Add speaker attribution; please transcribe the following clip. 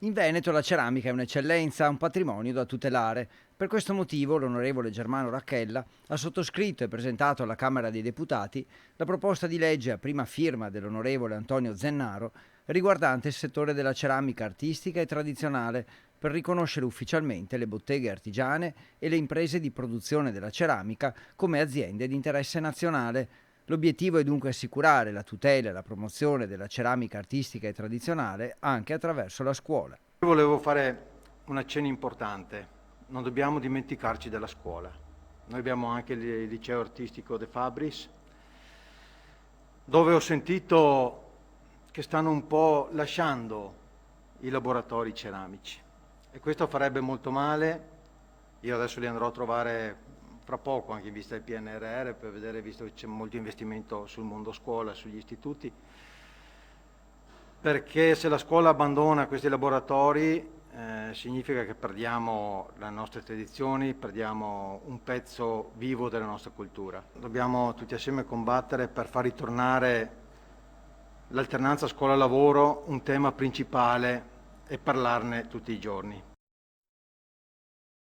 Speaker 1: In Veneto la ceramica è un'eccellenza, un patrimonio da tutelare. Per questo motivo l'onorevole Germano Racchella ha sottoscritto e presentato alla Camera dei Deputati la proposta di legge a prima firma dell'onorevole Antonio Zennaro riguardante il settore della ceramica artistica e tradizionale per riconoscere ufficialmente le botteghe artigiane e le imprese di produzione della ceramica come aziende di interesse nazionale. L'obiettivo è dunque assicurare la tutela e la promozione della ceramica artistica e tradizionale anche attraverso la scuola.
Speaker 2: Io volevo fare un accenno importante, non dobbiamo dimenticarci della scuola. Noi abbiamo anche il liceo artistico De Fabris, dove ho sentito che stanno un po' lasciando i laboratori ceramici e questo farebbe molto male. Io adesso li andrò a trovare fra poco, anche in vista del PNRR, per vedere, visto che c'è molto investimento sul mondo scuola, sugli istituti, perché se la scuola abbandona questi laboratori significa che perdiamo le nostre tradizioni, perdiamo un pezzo vivo della nostra cultura. Dobbiamo tutti assieme combattere per far ritornare l'alternanza scuola-lavoro un tema principale e parlarne tutti i giorni.